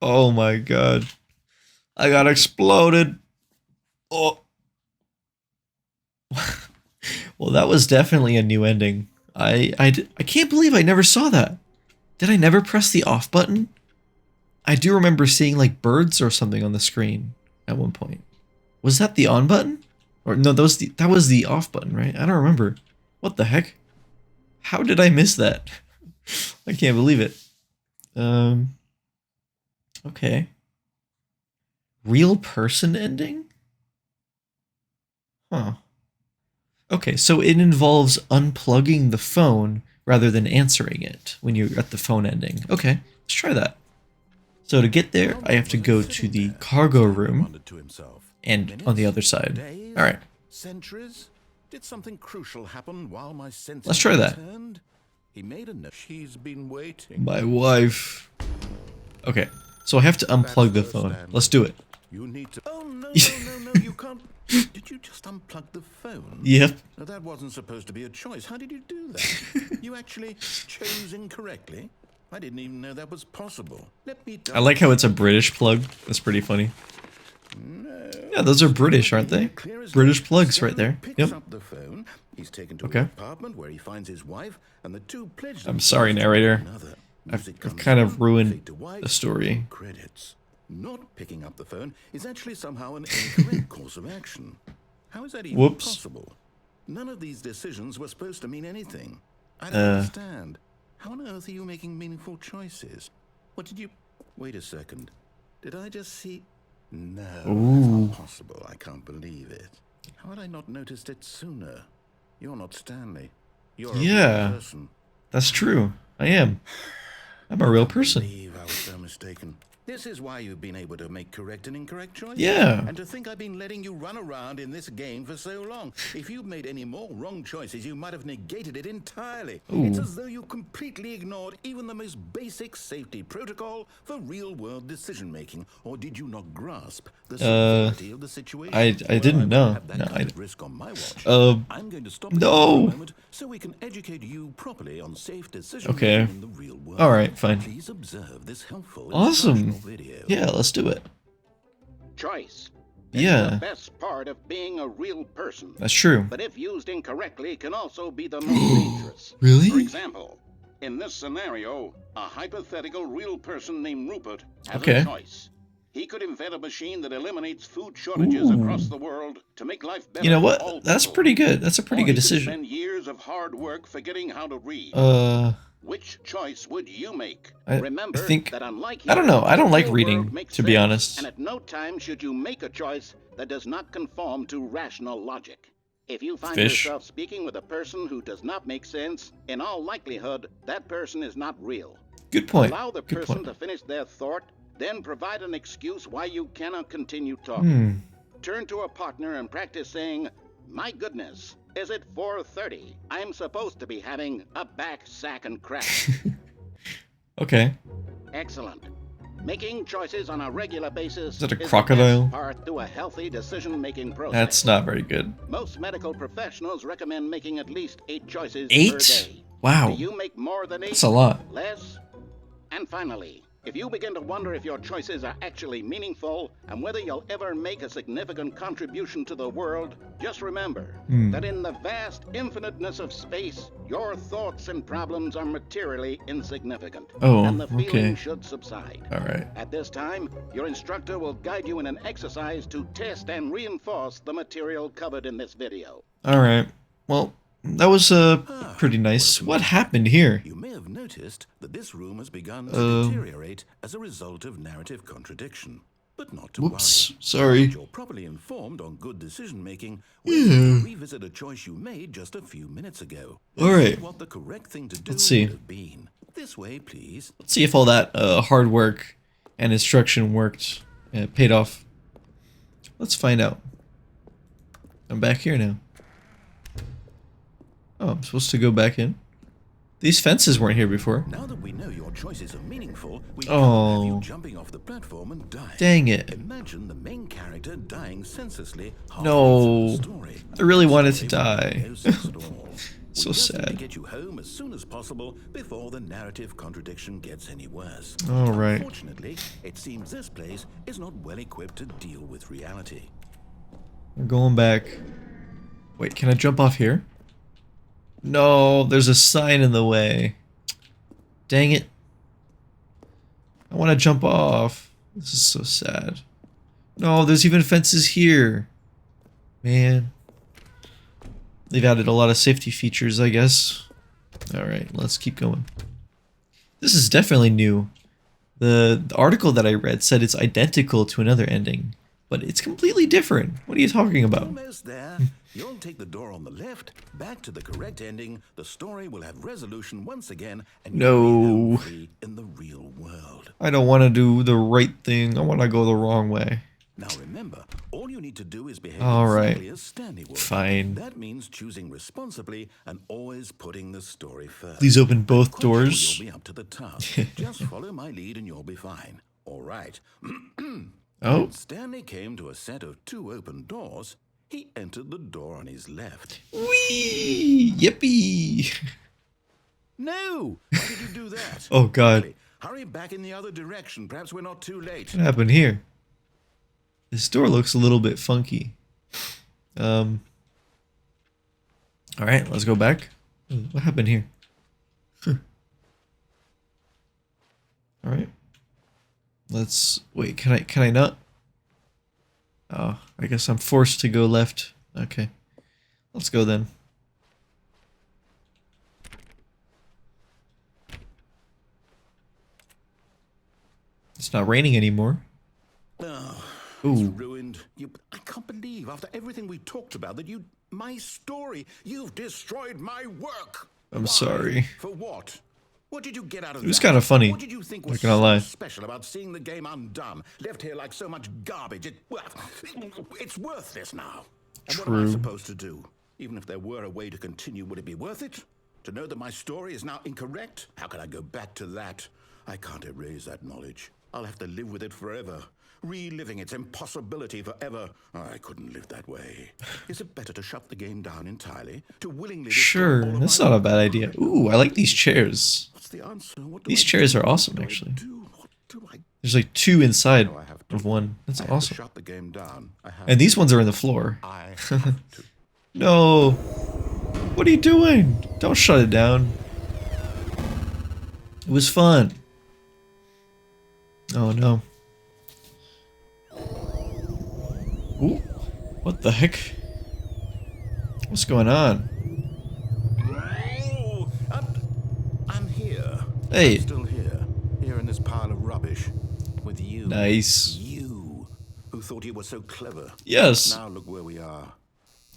Oh my god. I got exploded. Oh. Well, that was definitely a new ending. I can't believe I never saw that. Did I never press the off button? I do remember seeing like birds or something on the screen at one point. Was that the on button? Or no, that was the off button, right? I don't remember. What the heck? How did I miss that? I can't believe it. Okay. Real person ending? Huh. Okay, so it involves unplugging the phone rather than answering it when you're at the phone ending. Okay, let's try that. So to get there, I have to go to the cargo room and on the other side. All right. Centuries? Did something crucial happen while my senses Let's try that. returned? He made a note. She's been waiting. My wife. Okay, so I have to unplug the phone. Let's do it. You need to. Oh no, you can't. Did you just unplug the phone? Yep. No, that wasn't supposed to be a choice. How did you do that? You actually chose incorrectly? I didn't even know that was possible. Let me. I like how it's a British plug. That's pretty funny. No. Yeah, those are British, aren't they? British plugs right there. Yep. Up the phone. He's taken to Okay. an apartment where he finds his wife, and the two pledged. I'm sorry, narrator. I've kind of ruined the story. Credits. Not picking up the phone is actually somehow an incorrect course of action. How is that even Whoops. possible? None of these decisions were supposed to mean anything. I don't understand. How on earth are you making meaningful choices? What did you... Wait a second. Did I just see... No, that's not possible. I can't believe it. How had I not noticed it sooner? You're not Stanley. You're a real person. That's true. I am. I'm a real person. I believe I was so mistaken. This is why you've been able to make correct and incorrect choices. Yeah. And to think I've been letting you run around in this game for so long. If you'd made any more wrong choices, you might have negated it entirely. It's as though you completely ignored even the most basic safety protocol for real-world decision-making. Or did you not grasp the severity of the situation? I didn't know. No, risk on my watch. I'm going to stop no. for a moment so we can educate you properly on safe decision-making in the real world. All right, fine. Please observe this helpful Awesome. video. Yeah, let's do it. Choice. Yeah. The best part of being a real person. That's true. But if used incorrectly, can also be the most dangerous. Really? For example, in this scenario, a hypothetical real person named Rupert has Okay. a choice. He could invent a machine that eliminates food shortages across the world to make life better. You know for all what? That's people. pretty good. That's a pretty Or good he could decision. spend years of hard work forgetting how to read. Which choice would you make? Remember that unlike I don't know. I don't like the reading, world makes to be sense, honest. And at no time should you make a choice that does not conform to rational logic. If you find yourself speaking with a person who does not make sense, in all likelihood, that person is not real. Good point. Allow the Good person point. to finish their thought, then provide an excuse why you cannot continue talking. Turn to a partner and practice saying, "My goodness, is it 4:30? I'm supposed to be having a back, sack, and crack." Okay. Excellent. Making choices on a regular basis Is that a the crocodile? best part to a healthy decision-making process. That's not very good. Most medical professionals recommend making at least 8 choices 8? per day. Wow. Do you make more than 8? That's a lot. Less? And finally, if you begin to wonder if your choices are actually meaningful and whether you'll ever make a significant contribution to the world, just remember that in the vast infiniteness of space, your thoughts and problems are materially insignificant. Oh, and the feeling okay. should subside. All right. At this time, your instructor will guide you in an exercise to test and reinforce the material covered in this video. All right. Well, that was pretty nice. What happened here? You may have noticed that this room has begun to deteriorate as a result of narrative contradiction. But not to Whoops. worry. Sorry. If you're properly informed on good decision-making, we'll revisit a choice you made just a few minutes ago. All right. What the correct thing to do Let's see. would have been. This way, please. Let's see if all that hard work and instruction worked, paid off. Let's find out. I'm back here now. Oh, I'm supposed to go back in? These fences weren't here before. Now that we know your choices are meaningful, we Oh. can't have you jumping off the platform and dying. Dang it. Imagine the main character dying senselessly halfway No. through the story. I really wanted to die. No sense at all. So we just need to sad. get you home as soon as possible before the narrative contradiction gets any worse. All right. Unfortunately, it seems this place is not well equipped to deal with reality. We're going back. Wait, can I jump off here? No, there's a sign in the way. Dang it. I want to jump off. This is so sad. No, there's even fences here. Man. They've added a lot of safety features, I guess. Alright, let's keep going. This is definitely new. The article that I read said it's identical to another ending, but it's completely different. What are you talking about? Almost there. You'll take the door on the left, back to the correct ending. The story will have resolution once again, and you'll be home free in the real world. I don't want to do the right thing. I want to go the wrong way. Now remember, all you need to do is behave Alright. exactly as Stanley would. Fine. That means choosing responsibly and always putting the story first. Please open both Quite sure doors. You'll be up to the task. Just follow my lead and you'll be fine. All right. Oh, When Stanley came to a set of 2 open doors, he entered the door on his left. wee! Yippee! No! Why did you do that? Oh god, Quickly, hurry back in the other direction. Perhaps we're not too late. what happened here? This door looks a little bit funky. Alright, let's go back. What happened here? Alright. Let's wait, can I not? Oh, I guess I'm forced to go left. Okay. Let's go then. It's not raining anymore. Oh, Ooh. it's ruined. I can't believe, after everything we talked about, that my story, you've destroyed my work. I'm Why? sorry. For what? What did you get out of that? It was kind of funny. What did you think Not was gonna so lie. special about seeing the game undone, left here like so much garbage? It's worthless now. And what am I True. supposed to do? Even if there were a way to continue, would it be worth it? To know that my story is now incorrect? How can I go back to that? I can't erase that knowledge. I'll have to live with it forever. Reliving its impossibility forever. I couldn't live that way. Is it better to shut the game down entirely? To willingly destroy Sure, all of that's my not a work? bad idea. Ooh, I like these chairs. What's the answer? What do These I chairs do? are awesome, What do I actually. do? What do I There's like 2 inside do? I have to. of one. That's I have to awesome. shut the game down. I have And these ones are in the floor. I have to. No. What are you doing? Don't shut it down. It was fun. Oh no. Ooh. What the heck? What's going on? Oh, I'm here. Hey. I'm still here. Here in this pile of rubbish. With you. Nice. You. Who thought you were so clever. Yes. Now look where we are.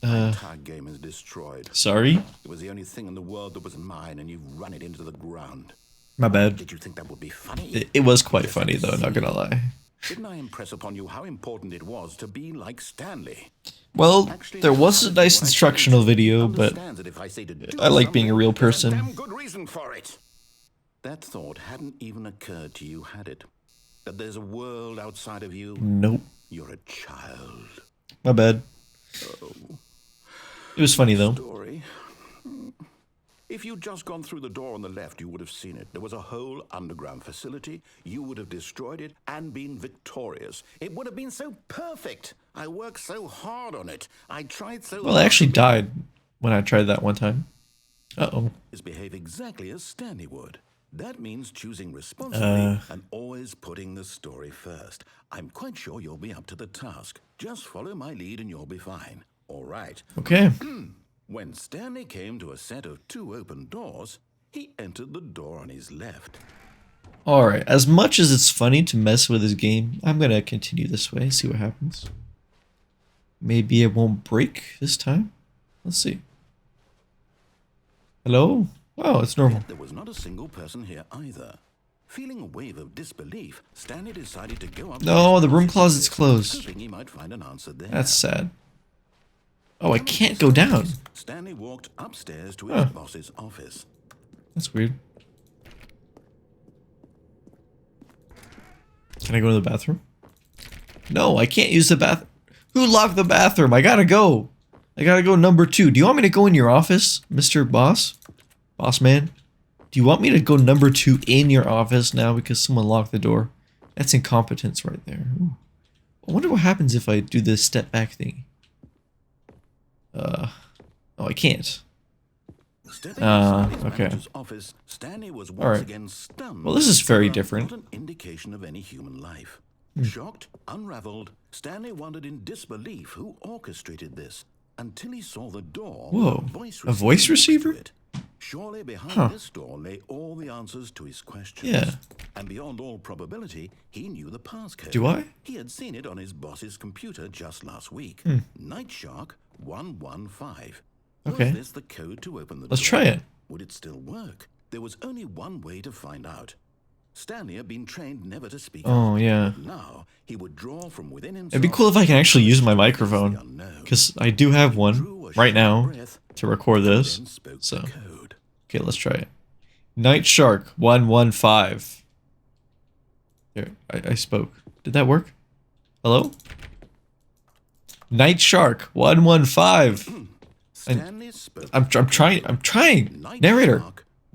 My Uh, entire game is destroyed. sorry? It was the only thing in the world that was mine, and you've run it into the ground. My bad. Did you think that would be funny? It was quite funny though, not gonna lie. Didn't I impress upon you how important it was to be like Stanley? Well, Actually, there was a nice what I instructional say video, but understands that if I say to do I like being a real something, there's person. damn good reason for it. That thought hadn't even occurred to you, had it? That there's a world outside of you? nope. You're a child. My bad. Oh. It was funny though. Story. If you'd just gone through the door on the left, you would have seen it. There was a whole underground facility. You would have destroyed it and been victorious. It would have been so perfect. I worked so hard on it. I tried so Well, hard I actually to died when I tried that one time. Uh-oh. behave exactly as Stanley would. That means choosing responsibly and always putting the story first. I'm quite sure you'll be up to the task. Just follow my lead and you'll be fine. All right. Okay. When Stanley came to a set of 2 open doors, he entered the door on his left. Alright, as much as it's funny to mess with his game, I'm gonna continue this way, see what happens. Maybe it won't break this time? Let's see. Hello? Wow, it's normal. There was not a single person here either. Feeling a wave of disbelief, Stanley decided to go up. No, the room closet's closed. Hoping he might find an answer there. That's sad. Oh, I can't go down. Stanley walked upstairs to his boss's office. That's weird. Can I go to the bathroom? No, I can't use the bath. Who locked the bathroom? I gotta go. I gotta go number 2. Do you want me to go in your office, Mr. Boss? Boss man? Do you want me to go number 2 in your office now because someone locked the door? That's incompetence right there. Ooh. I wonder what happens if I do this step back thing. Oh, I can't. Okay. Office, Stanley was once All right. again stunned. Well, this is very different. Not an indication of any human life. Shocked, unraveled, Stanley wondered in disbelief who orchestrated this until he saw the door. Whoa, with a voice receiver? next to it. Surely behind this door lay all the answers to his questions. Yeah. And beyond all probability, he knew the passcode. Do I? He had seen it on his boss's computer just last week. Night Shark 115. Okay. Was this the code to open the door? Let's try it. Would it still work? There was only one way to find out. Stanley had been trained never to speak Oh, out. yeah. Now he would draw from within himself. It'd be cool if I can actually use my microphone. Because I do have one right now to record this. So, okay, let's try it. Night Shark 115. Here, I spoke. Did that work? Hello? Night Shark 115. I'm trying. Narrator.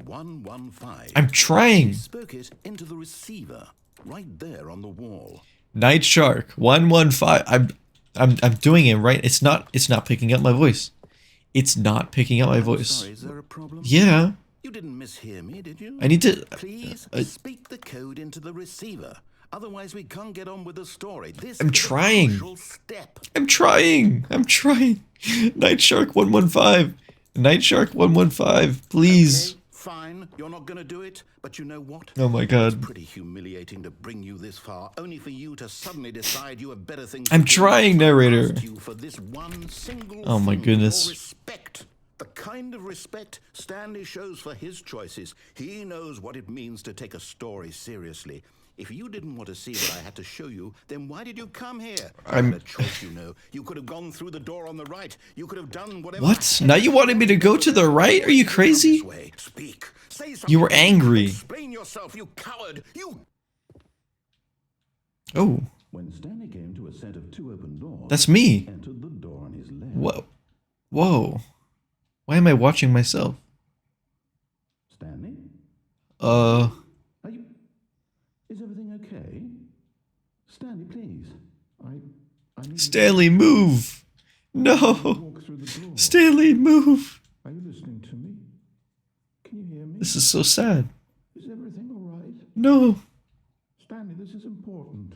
115. I'm trying. He spoke it into the receiver right there on the wall. Night Shark 115. I'm doing it right. It's not picking up my voice. It's not picking up my voice. Sorry, is there a problem? Yeah. You didn't mishear me, did you? I need to Please speak the code into the receiver. Otherwise, we can't get on with the story. This I'm is a trying. crucial step. I'm trying. Night Shark 115. Night Shark 115. Please. Okay, fine. You're not going to do it, but you know what? Oh my god. It's pretty humiliating to bring you this far, only for you to suddenly decide you have better things I'm to do trying, than to narrator. ask you for this one single Oh my thing, goodness. your respect. The kind of respect Stanley shows for his choices. He knows what it means to take a story seriously. If you didn't want to see what I had to show you, then why did you come here? You had a choice, you know. You could have gone through the door on the right. You could have done whatever. What? Now you wanted me to go to the right? Are you crazy? Speak. Say something. You were angry. Explain yourself, you coward. You. Oh, When Stanley came to a set of 2 open doors, that's me. entered the door on his left. Whoa. Whoa. Why am I watching myself? Stanley, Uh, are you? Is everything okay? Stanley, please. I need Stanley, move. to No. walk through the door. Stanley, move. Are you listening to me? Can you hear me? This is so sad. Is everything all right? No. Stanley, this is important.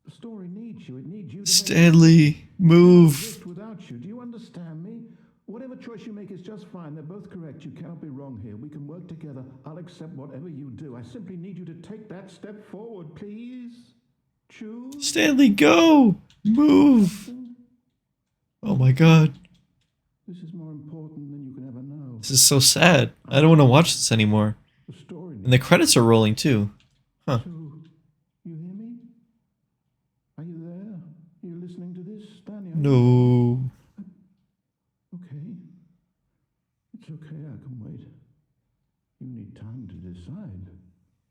The story needs you. It needs you to Stanley, move. exist without you. Do you understand me? Whatever choice you make is just fine. They're both correct. You cannot be wrong here. We can work together. I'll accept whatever you do. I simply need you to take that step forward, please. Choose. Stanley, go. Move. Oh my god. This is more important than you can ever know. This is so sad. I don't want to watch this anymore. The story And the credits are rolling too. Huh. You hear me? Are you there? Are you listening to this, Stanley? No. Okay. It's okay, I can wait. You need time to decide.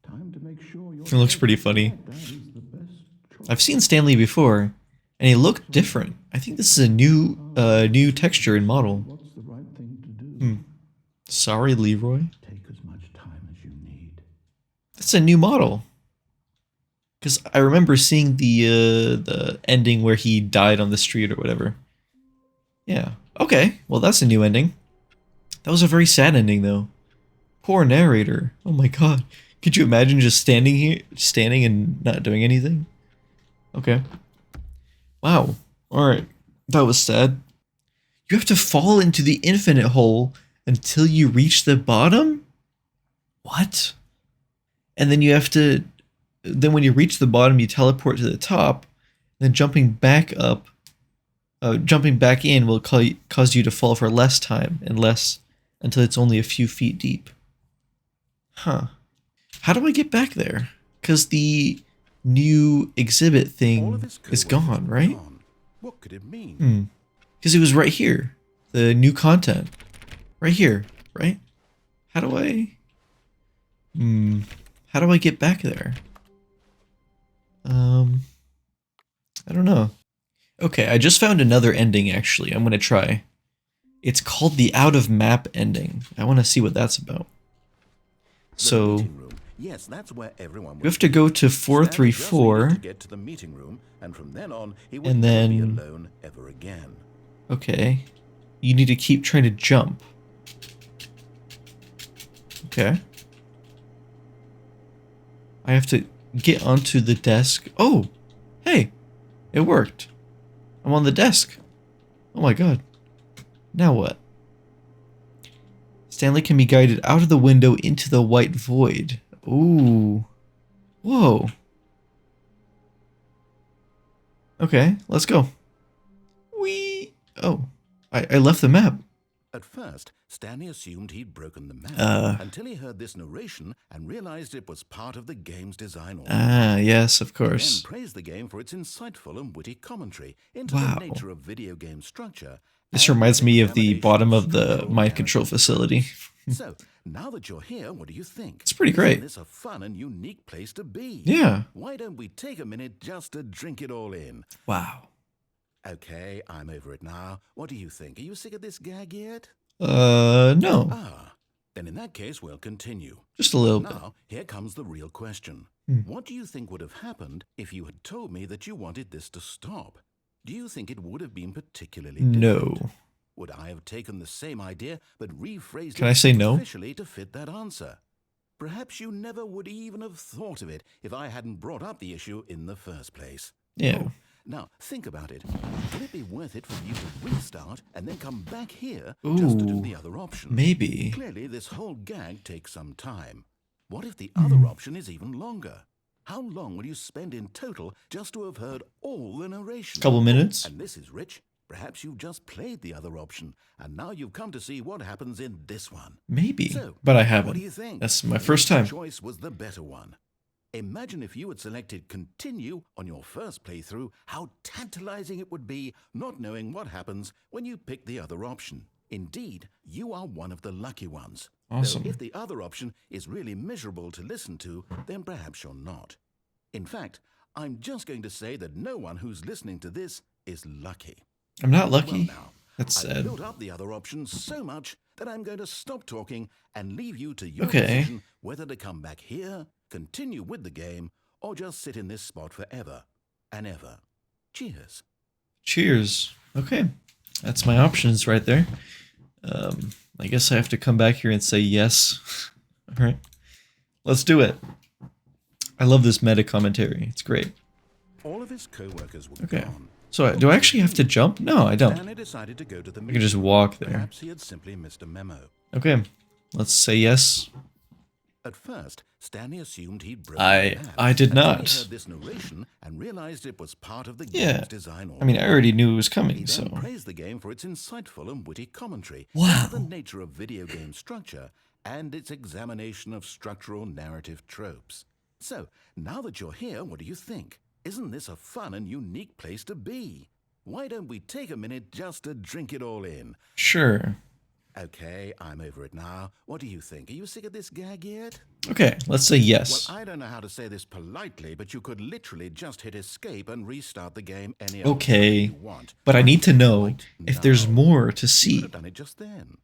Time to make sure you're. It looks pretty funny. That is the best choice. I've seen Stanley before, and he looked different. I think this is a new texture and model. What's the right thing to do? Sorry, Leroy. Take as much time as you need. That's a new model. Because I remember seeing the ending where he died on the street or whatever. Yeah. Okay. Well, that's a new ending. That was a very sad ending, though. Poor narrator. Oh my god. Could you imagine just standing and not doing anything? Okay. Wow. Alright. That was sad. You have to fall into the infinite hole until you reach the bottom? What? And then you have to... Then when you reach the bottom, you teleport to the top. Then jumping back up... jumping back in will cause you to fall for less time and less until it's only a few feet deep. Huh. How do I get back there? Because the new exhibit All thing of his is coworkers gone, were right? gone. What could it mean? Because it was right here. The new content. Right here, right? How do I... How do I get back there? I don't know. Okay, I just found another ending, actually. I'm going to try. It's called the out of map ending. I want to see what that's about. So, yes, that's where everyone you have to go to 434. to get to the meeting room, and from then on, he would And never then- be alone ever again. Okay. You need to keep trying to jump. Okay. I have to get onto the desk. Oh! Hey! It worked. I'm on the desk. Oh my god. Now what? Stanley can be guided out of the window into the white void. Ooh. Whoa. Okay, let's go. Whee! Oh. I left the map. At first, Stanley assumed he'd broken the map until he heard this narration and realized it was part of the game's design. Yes, of He course. then praised the game for its insightful and witty commentary into Wow. the nature of video game structure. This and reminds its me of the examination bottom of the structural mind control narrative. facility. So, now that you're here, what do you think? It's pretty great. Isn't this a fun and unique place to be? Yeah. Why don't we take a minute just to drink it all in? Wow. Okay, I'm over it now. What do you think? Are you sick of this gag yet? No. Then in that case, we'll continue. Just a little bit. Now, here comes the real question. What do you think would have happened if you had told me that you wanted this to stop? Do you think it would have been particularly different? No. Would I have taken the same idea but rephrased Can it I say no? officially to fit that answer? Perhaps you never would even have thought of it if I hadn't brought up the issue in the first place. Yeah. Oh, now, think about it. Would it be worth it for you to restart and then come back here just to do Ooh, the other option? Maybe. Clearly, this whole gag takes some time. What if the other option is even longer? How long will you spend in total just to have heard all the narration? Couple minutes. And this is Rich. Perhaps you've just played the other option, and now you've come to see what happens in this one. Maybe. So, But I what haven't. do you think? That's my Which first time. choice was the better one? Imagine if you had selected continue on your first playthrough, how tantalizing it would be not knowing what happens when you pick the other option. Indeed, you are one of the lucky ones. Awesome. Though if the other option is really miserable to listen to, then perhaps you're not. In fact, I'm just going to say that no one who's listening to this is lucky. I'm not Well, lucky. now, That's I've sad. built up the other options so much that I'm going to stop talking and leave you to your Okay. decision whether to come back here, continue with the game, or just sit in this spot forever and ever. Cheers. Cheers. Okay. That's my options right there. I guess I have to come back here and say yes. All right. Let's do it. I love this meta commentary. It's great. All of his co-workers were Okay. gone. So do I actually have to jump? No, I don't. Stanley decided to go to the I can just meeting. walk there. Perhaps he had simply missed a memo. Okay. Let's say yes. At first, Stanley assumed he'd broken I- the map I did until not. He heard this narration and realized it was part of the Yeah. game's design. I mean, I already knew it was He coming, then so. praised the game for its insightful and witty commentary Wow. into the nature of video game structure and its examination of structural narrative tropes. So, now that you're here, what do you think? Isn't this a fun and unique place to be? Why don't we take a minute just to drink it all in? Sure. Okay, I'm over it now. What do you think? Are you sick of this gag yet? Okay, let's say yes. Well, I don't know how to say this politely, but you could literally just hit escape and restart the game any other Okay, time you want. but I need to know Right if there's now. more to You see. could have done it just then.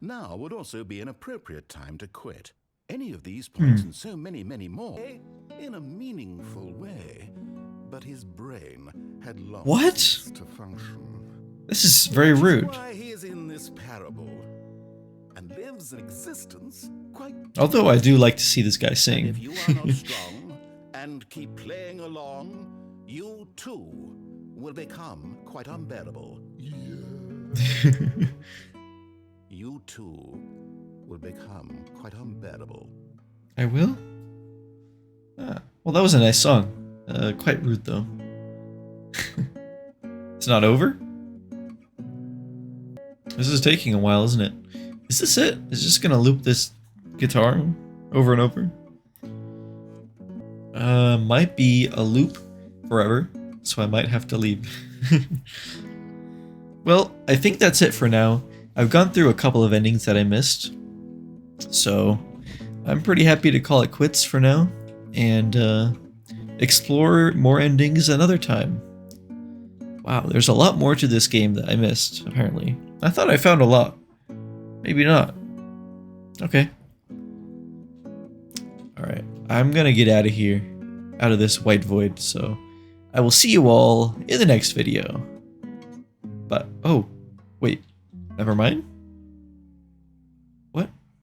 Now would also be an appropriate time to quit. Any of these points and so many, many more in a meaningful way. But his brain had long What? ceased to function. This is very Which is rude. why he is in this parable and lives an existence quite. Although I do like to see this guy If sing. you are not strong and keep playing along, you too will become quite unbearable. You too will become quite unbearable. I will? Ah, well, that was a nice song. Quite rude, though. It's not over? This is taking a while, isn't it? Is this it? Is it just gonna loop this guitar over and over? Might be a loop forever, so I might have to leave. Well, I think that's it for now. I've gone through a couple of endings that I missed, so I'm pretty happy to call it quits for now, and explore more endings another time. Wow, there's a lot more to this game that I missed, apparently. I thought I found a lot. Maybe not. Okay. Alright, I'm gonna get out of here. Out of this white void, so I will see you all in the next video. But, oh, wait, never mind?